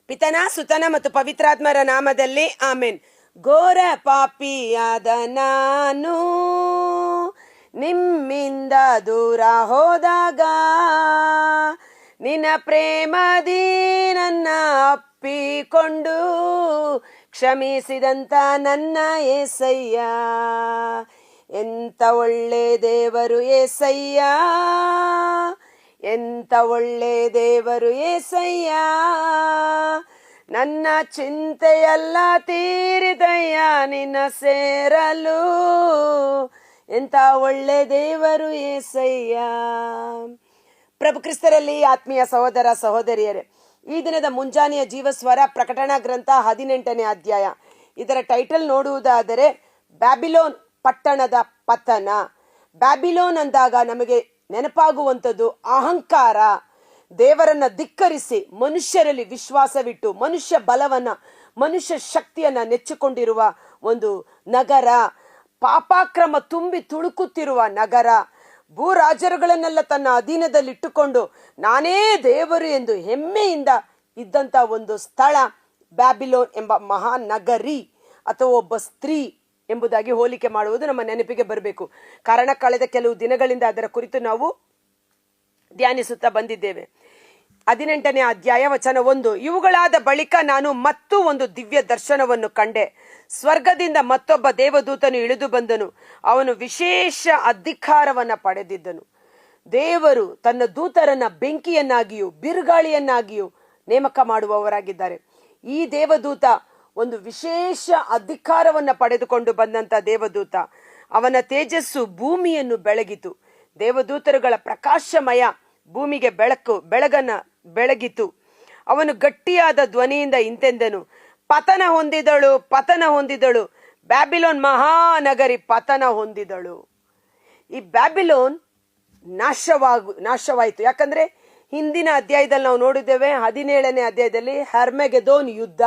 ಪಿತನ ಸುತನ ಮತ್ತು ಪವಿತ್ರಾತ್ಮರ ನಾಮದಲ್ಲಿ ಆಮೇನ್. ಘೋರ ಪಾಪಿಯಾದ ನಾನು ನಿಮ್ಮಿಂದ ದೂರ ಹೋದಾಗ ನಿನ್ನ ಪ್ರೇಮದಿ ನನ್ನ ಅಪ್ಪಿಕೊಂಡು ಕ್ಷಮಿಸಿದಂತ ನನ್ನ ಏಸಯ್ಯ, ಎಂತ ಒಳ್ಳೆ ದೇವರು ಏಸಯ್ಯ, ಎಂತ ಒಳ್ಳೆ ದೇವರು ಏಸಯ್ಯ, ನನ್ನ ಚಿಂತೆಯೆಲ್ಲ ತೀರಿದಯ್ಯ ನಿನ್ನ ಸೇರಲು, ಎಂತ ಒಳ್ಳೆ ದೇವರು ಏಸಯ್ಯ. ಪ್ರಭು ಕ್ರಿಸ್ತರಲ್ಲಿ ಆತ್ಮೀಯ ಸಹೋದರ ಸಹೋದರಿಯರೇ, ಈ ದಿನದ ಮುಂಜಾನೆಯ ಜೀವಸ್ವರ ಪ್ರಕಟಣಾ ಗ್ರಂಥ 18ನೇ ಅಧ್ಯಾಯ. ಇದರ ಟೈಟಲ್ ನೋಡುವುದಾದರೆ ಬ್ಯಾಬಿಲೋನ್ ಪಟ್ಟಣದ ಪತನ. ಬ್ಯಾಬಿಲೋನ್ ಅಂದಾಗ ನಮಗೆ ನೆನಪಾಗುವಂಥದ್ದು ಅಹಂಕಾರ, ದೇವರನ್ನ ಧಿಕ್ಕರಿಸಿ ಮನುಷ್ಯರಲ್ಲಿ ವಿಶ್ವಾಸವಿಟ್ಟು ಮನುಷ್ಯ ಬಲವನ್ನ ಮನುಷ್ಯ ಶಕ್ತಿಯನ್ನ ನೆಚ್ಚಿಕೊಂಡಿರುವ ಒಂದು ನಗರ, ಪಾಪಾಕ್ರಮ ತುಂಬಿ ತುಳುಕುತ್ತಿರುವ ನಗರ, ಭೂರಾಜರುಗಳನ್ನೆಲ್ಲ ತನ್ನ ಅಧೀನದಲ್ಲಿಟ್ಟುಕೊಂಡು ನಾನೇ ದೇವರು ಎಂದು ಹೆಮ್ಮೆಯಿಂದ ಇದ್ದಂತ ಒಂದು ಸ್ಥಳ ಬ್ಯಾಬಿಲೋನ್ ಎಂಬ ಮಹಾನಗರಿ ಅಥವಾ ಒಬ್ಬ ಸ್ತ್ರೀ ಎಂಬುದಾಗಿ ಹೋಲಿಕೆ ಮಾಡುವುದು ನಮ್ಮ ನೆನಪಿಗೆ ಬರಬೇಕು. ಕಾರಣ ಕಳೆದ ಕೆಲವು ದಿನಗಳಿಂದ ಅದರ ಕುರಿತು ನಾವು ಧ್ಯಾನಿಸುತ್ತಾ ಬಂದಿದ್ದೇವೆ. 18ನೇ ಅಧ್ಯಾಯ ವಚನ 1. ಇವುಗಳಾದ ಬಳಿಕ ನಾನು ಮತ್ತೂ ಒಂದು ದಿವ್ಯ ದರ್ಶನವನ್ನು ಕಂಡೆ. ಸ್ವರ್ಗದಿಂದ ಮತ್ತೊಬ್ಬ ದೇವದೂತನು ಇಳಿದು ಬಂದನು. ಅವನು ವಿಶೇಷ ಅಧಿಕಾರವನ್ನ ಪಡೆದಿದ್ದನು. ದೇವರು ತನ್ನ ದೂತರನ್ನ ಬೆಂಕಿಯನ್ನಾಗಿಯೂ ಬಿರುಗಾಳಿಯನ್ನಾಗಿಯೂ ನೇಮಕ ಮಾಡುವವರಾಗಿದ್ದಾರೆ. ಈ ದೇವದೂತ ಒಂದು ವಿಶೇಷ ಅಧಿಕಾರವನ್ನ ಪಡೆದುಕೊಂಡು ಬಂದಂತ ದೇವದೂತ. ಅವನ ತೇಜಸ್ಸು ಭೂಮಿಯನ್ನು ಬೆಳಗಿತು. ದೇವದೂತರುಗಳ ಪ್ರಕಾಶಮಯ ಭೂಮಿಗೆ ಬೆಳಗನ್ನ ಬೆಳಗಿತು. ಅವನು ಗಟ್ಟಿಯಾದ ಧ್ವನಿಯಿಂದ ಇಂತೆಂದನು, ಪತನ ಹೊಂದಿದಳು, ಪತನ ಹೊಂದಿದಳು, ಬ್ಯಾಬಿಲೋನ್ ಮಹಾನಗರಿ ಪತನ ಹೊಂದಿದಳು. ಈ ಬ್ಯಾಬಿಲೋನ್ ನಾಶವಾಯಿತು. ಯಾಕಂದ್ರೆ ಹಿಂದಿನ ಅಧ್ಯಾಯದಲ್ಲಿ ನಾವು ನೋಡಿದ್ದೇವೆ, 17ನೇ ಅಧ್ಯಾಯದಲ್ಲಿ ಹರ್ಮೆಗೆದೋನ್ ಯುದ್ಧ.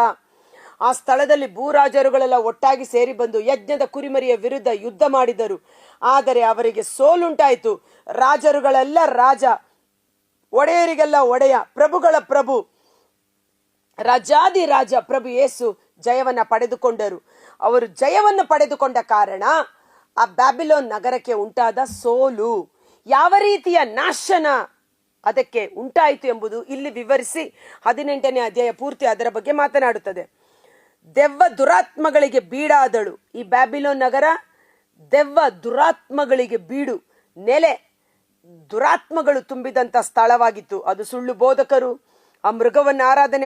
ಆ ಸ್ಥಳದಲ್ಲಿ ಭೂರಾಜರುಗಳೆಲ್ಲ ಒಟ್ಟಾಗಿ ಸೇರಿ ಬಂದು ಯಜ್ಞದ ಕುರಿಮರಿಯ ವಿರುದ್ಧ ಯುದ್ಧ ಮಾಡಿದರು. ಆದರೆ ಅವರಿಗೆ ಸೋಲುಂಟಾಯಿತು. ರಾಜರುಗಳೆಲ್ಲ ರಾಜ, ಒಡೆಯರಿಗೆಲ್ಲ ಒಡೆಯ, ಪ್ರಭುಗಳ ಪ್ರಭು, ರಾಜಾದಿ ರಾಜ ಪ್ರಭು ಯೇಸು ಜಯವನ್ನ ಪಡೆದುಕೊಂಡರು. ಅವರು ಜಯವನ್ನು ಪಡೆದುಕೊಂಡ ಕಾರಣ ಆ ಬ್ಯಾಬಿಲೋನ್ ನಗರಕ್ಕೆ ಉಂಟಾದ ಸೋಲು, ಯಾವ ರೀತಿಯ ನಾಶನ ಅದಕ್ಕೆ ಉಂಟಾಯಿತು ಎಂಬುದು ಇಲ್ಲಿ ವಿವರಿಸಿ 18ನೇ ಅಧ್ಯಾಯ ಪೂರ್ತಿ ಅದರ ಬಗ್ಗೆ ಮಾತನಾಡುತ್ತದೆ. ದೆವ್ವ ದುರಾತ್ಮಗಳಿಗೆ ಬೀಡಾದಳು. ಈ ಬ್ಯಾಬಿಲೋನ್ ನಗರ ದೆವ್ವ ದುರಾತ್ಮಗಳಿಗೆ ಬೀಡು, ನೆಲೆ, ದುರಾತ್ಮಗಳು ತುಂಬಿದಂತ ಸ್ಥಳವಾಗಿತ್ತು. ಅದು ಸುಳ್ಳು ಬೋಧಕರು, ಆ ಮೃಗವನ್ನು ಆರಾಧನೆ